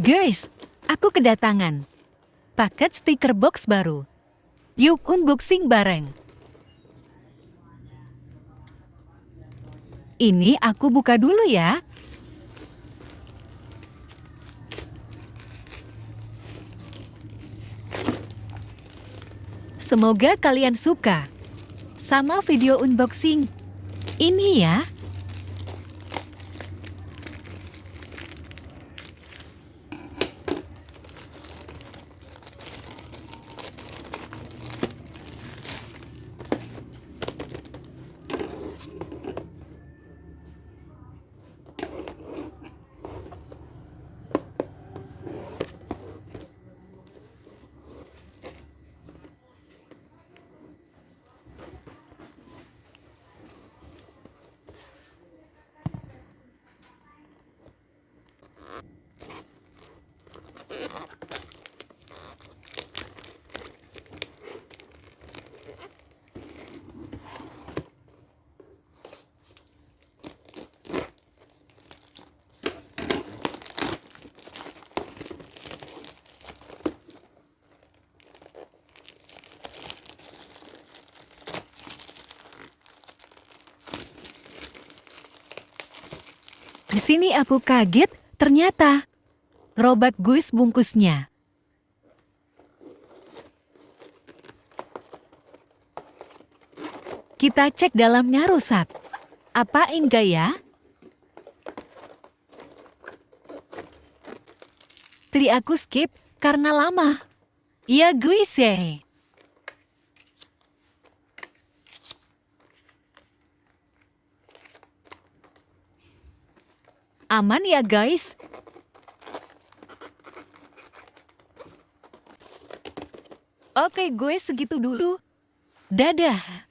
Guys, aku kedatangan paket stiker box baru. Yuk unboxing bareng. Ini aku buka dulu ya. Semoga kalian suka sama video unboxing ini ya. Di sini aku kaget, ternyata robot guys bungkusnya. Kita cek dalamnya rusak. Apa enggak ya? Tadi aku skip karena lama. Iya guys ya. Aman ya guys? Oke guys, segitu dulu. Dadah.